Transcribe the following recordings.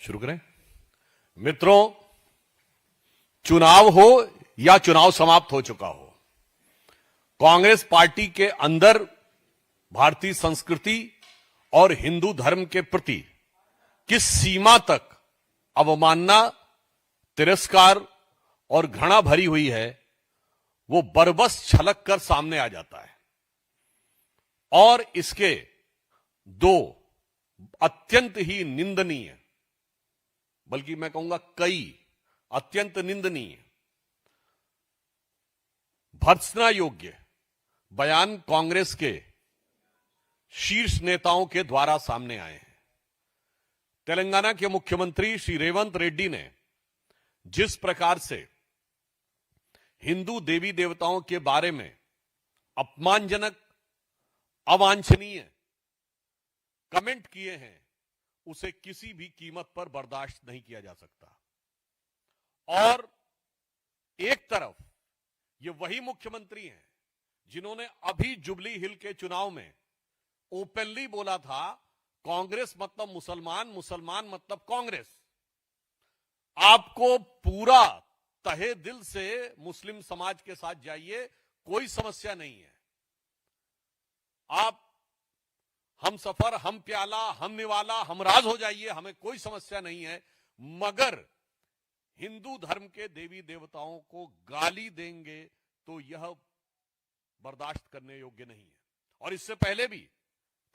शुरू करें। मित्रों, चुनाव हो या चुनाव समाप्त हो चुका हो, कांग्रेस पार्टी के अंदर भारतीय संस्कृति और हिंदू धर्म के प्रति किस सीमा तक अवमानना, तिरस्कार और घृणा भरी हुई है, वो बरबस छलक कर सामने आ जाता है। और इसके दो अत्यंत ही निंदनीय, बल्कि मैं कहूंगा कई अत्यंत निंदनीय, भर्त्सना योग्य बयान कांग्रेस के शीर्ष नेताओं के द्वारा सामने आए हैं। तेलंगाना के मुख्यमंत्री श्री रेवंत रेड्डी ने जिस प्रकार से हिंदू देवी देवताओं के बारे में अपमानजनक, अवांछनीय कमेंट किए हैं, उसे किसी भी कीमत पर बर्दाश्त नहीं किया जा सकता। और एक तरफ ये वही मुख्यमंत्री हैं जिन्होंने अभी जुबली हिल के चुनाव में ओपनली बोला था, कांग्रेस मतलब मुसलमान, मुसलमान मतलब कांग्रेस। आपको पूरा तहे दिल से मुस्लिम समाज के साथ जाइए, कोई समस्या नहीं है। आप हम सफर, हम प्याला, हम निवाला, हम राज हो जाइए, हमें कोई समस्या नहीं है। मगर हिंदू धर्म के देवी देवताओं को गाली देंगे तो यह बर्दाश्त करने योग्य नहीं है। और इससे पहले भी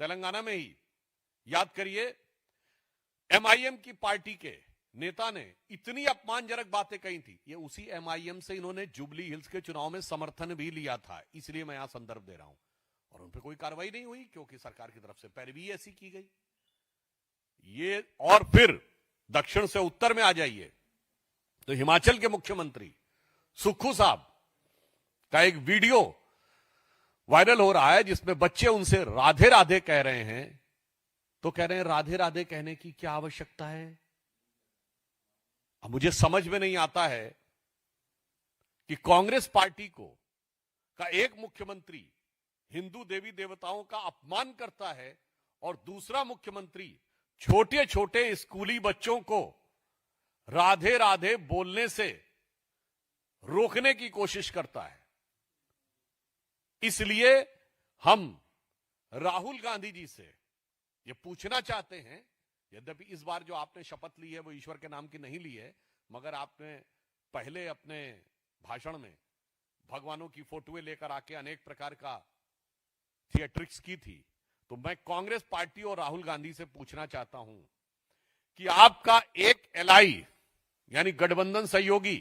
तेलंगाना में ही याद करिए, एमआईएम की पार्टी के नेता ने इतनी अपमानजनक बातें कही थी। ये उसी एमआईएम से इन्होंने जुबली हिल्स के चुनाव में समर्थन भी लिया था, इसलिए मैं यहां संदर्भ दे रहा हूं। और उन पर कोई कार्रवाई नहीं हुई क्योंकि सरकार की तरफ से पैरवी ऐसी की गई। ये और फिर दक्षिण से उत्तर में आ जाइए तो हिमाचल के मुख्यमंत्री सुक्खू साहब का एक वीडियो वायरल हो रहा है जिसमें बच्चे उनसे राधे राधे कह रहे हैं। तो कह रहे हैं राधे राधे कहने की क्या आवश्यकता है। अब मुझे समझ में नहीं आता है कि कांग्रेस पार्टी का एक मुख्यमंत्री हिंदू देवी देवताओं का अपमान करता है और दूसरा मुख्यमंत्री छोटे छोटे स्कूली बच्चों को राधे राधे बोलने से रोकने की कोशिश करता है। इसलिए हम राहुल गांधी जी से ये पूछना चाहते हैं, यद्यपि इस बार जो आपने शपथ ली है वो ईश्वर के नाम की नहीं ली है, मगर आपने पहले अपने भाषण में भगवानों की फोटोएं लेकर आके अनेक प्रकार का थिएट्रिक्स की थी। तो मैं कांग्रेस पार्टी और राहुल गांधी से पूछना चाहता हूं कि आपका एक एलआई यानी गठबंधन सहयोगी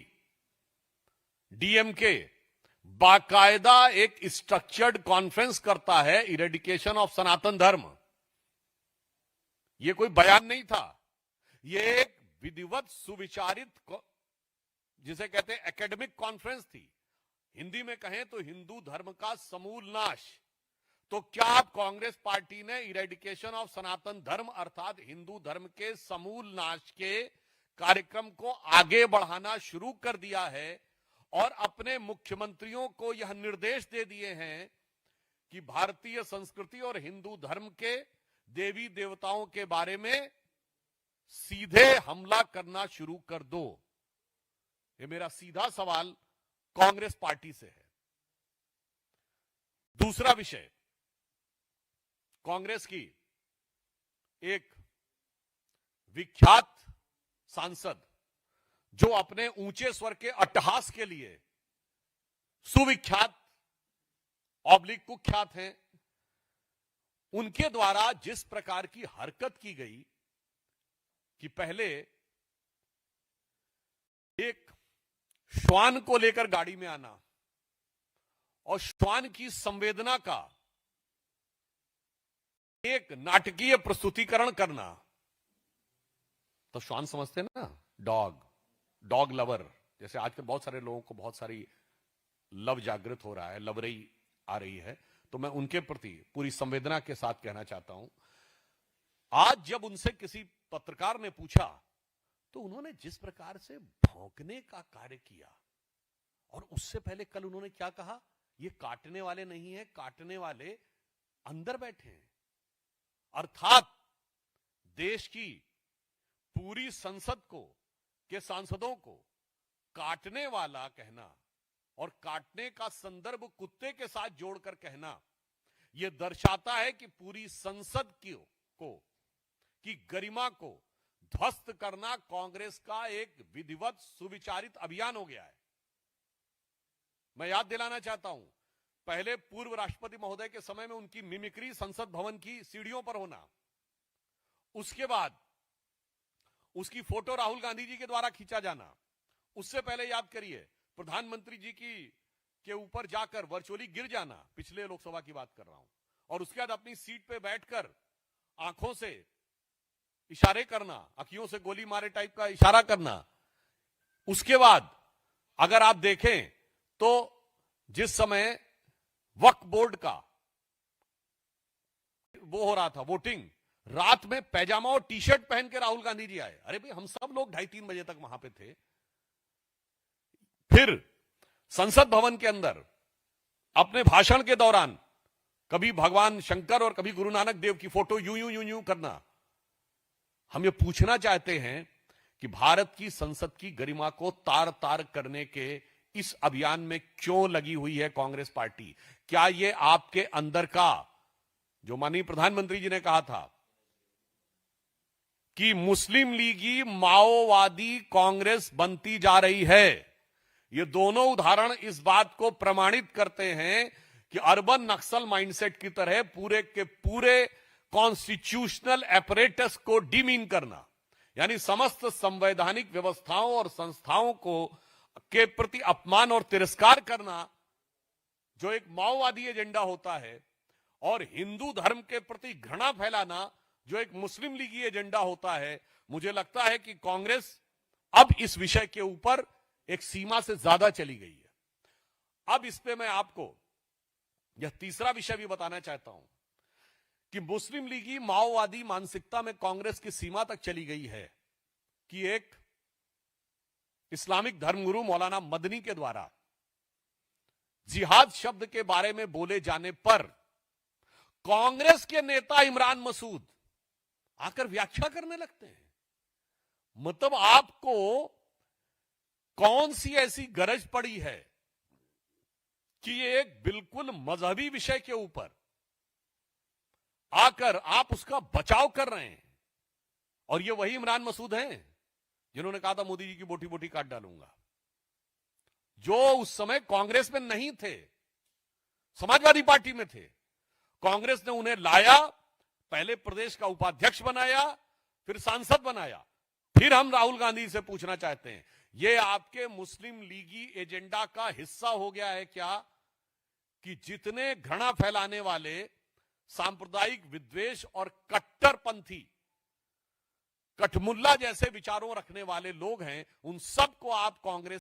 डीएमके बाकायदा एक स्ट्रक्चर्ड कॉन्फ्रेंस करता है इरेडिकेशन ऑफ सनातन धर्म। यह कोई बयान नहीं था, यह एक विधिवत सुविचारित, जिसे कहते हैं एकेडमिक कॉन्फ्रेंस थी। हिंदी में कहें तो हिंदू धर्म का समूल नाश। तो क्या आप कांग्रेस पार्टी ने इरेडिकेशन ऑफ सनातन धर्म अर्थात हिंदू धर्म के समूल नाश के कार्यक्रम को आगे बढ़ाना शुरू कर दिया है और अपने मुख्यमंत्रियों को यह निर्देश दे दिए हैं कि भारतीय संस्कृति और हिंदू धर्म के देवी देवताओं के बारे में सीधे हमला करना शुरू कर दो। ये मेरा सीधा सवाल कांग्रेस पार्टी से है। दूसरा विषय, कांग्रेस की एक विख्यात सांसद जो अपने ऊंचे स्वर के अट्टहास के लिए सुविख्यात ऑब्लिक कुख्यात हैं, उनके द्वारा जिस प्रकार की हरकत की गई कि पहले एक श्वान को लेकर गाड़ी में आना और श्वान की संवेदना का एक नाटकीय प्रस्तुतिकरण करना। तो श्वान समझते हैं ना, डॉग लवर, जैसे आजकल बहुत सारे लोगों को बहुत सारी लव जागृत हो रहा है, लवरई आ रही है, तो मैं उनके प्रति पूरी संवेदना के साथ कहना चाहता हूं। आज जब उनसे किसी पत्रकार ने पूछा तो उन्होंने जिस प्रकार से भौंकने का कार्य किया, और उससे पहले कल उन्होंने क्या कहा, ये काटने वाले नहीं है, काटने वाले अंदर बैठे हैं। अर्थात देश की पूरी संसद को के सांसदों को काटने वाला कहना और काटने का संदर्भ कुत्ते के साथ जोड़कर कहना यह दर्शाता है कि पूरी संसद की गरिमा को ध्वस्त करना कांग्रेस का एक विधिवत सुविचारित अभियान हो गया है। मैं याद दिलाना चाहता हूं, पहले पूर्व राष्ट्रपति महोदय के समय में उनकी मिमिक्री संसद भवन की सीढ़ियों पर होना, उसके बाद उसकी फोटो राहुल गांधी जी के द्वारा खींचा जाना, उससे पहले याद करिए प्रधानमंत्री जी के ऊपर जाकर वर्चुअली गिर जाना, पिछले लोकसभा की बात कर रहा हूं, और उसके बाद अपनी सीट पे बैठकर आंखों से इशारे करना, अखियों से गोली मारे टाइप का इशारा करना। उसके बाद अगर आप देखें तो जिस समय वक्फ बोर्ड का वो हो रहा था वोटिंग, रात में पैजामा और टी शर्ट पहन के राहुल गांधी जी आए। अरे भाई, हम सब लोग 2:30-3 बजे तक वहां पे थे। फिर संसद भवन के अंदर अपने भाषण के दौरान कभी भगवान शंकर और कभी गुरु नानक देव की फोटो यूं करना। हम ये पूछना चाहते हैं कि भारत की संसद की गरिमा को तार तार करने के इस अभियान में क्यों लगी हुई है कांग्रेस पार्टी? क्या ये आपके अंदर का, जो माननीय प्रधानमंत्री जी ने कहा था कि मुस्लिम लीगी माओवादी कांग्रेस बनती जा रही है, ये दोनों उदाहरण इस बात को प्रमाणित करते हैं कि अर्बन नक्सल माइंडसेट की तरह पूरे के पूरे कॉन्स्टिट्यूशनल एपरेटस को डिमीन करना, यानी समस्त संवैधानिक व्यवस्थाओं और संस्थाओं को के प्रति अपमान और तिरस्कार करना, जो एक माओवादी एजेंडा होता है, और हिंदू धर्म के प्रति घृणा फैलाना, जो एक मुस्लिम लीगी एजेंडा होता है। मुझे लगता है कि कांग्रेस अब इस विषय के ऊपर एक सीमा से ज्यादा चली गई है। अब इस पे मैं आपको यह तीसरा विषय भी बताना चाहता हूं कि मुस्लिम लीगी माओवादी मानसिकता में कांग्रेस की सीमा तक चली गई है कि एक इस्लामिक धर्मगुरु मौलाना मदनी के द्वारा जिहाद शब्द के बारे में बोले जाने पर कांग्रेस के नेता इमरान मसूद आकर व्याख्या करने लगते हैं। मतलब आपको कौन सी ऐसी गरज पड़ी है कि ये एक बिल्कुल मजहबी विषय के ऊपर आकर आप उसका बचाव कर रहे हैं? और ये वही इमरान मसूद हैं जिन्होंने कहा था मोदी जी की बोटी बोटी काट डालूंगा, जो उस समय कांग्रेस में नहीं थे, समाजवादी पार्टी में थे। कांग्रेस ने उन्हें लाया, पहले प्रदेश का उपाध्यक्ष बनाया, फिर सांसद बनाया। फिर हम राहुल गांधी से पूछना चाहते हैं, यह आपके मुस्लिम लीगी एजेंडा का हिस्सा हो गया है क्या कि जितने घृणा फैलाने वाले सांप्रदायिक विद्वेष और कट्टरपंथी कठमुल्ला जैसे विचारों रखने वाले लोग हैं, उन सबको आप कांग्रेस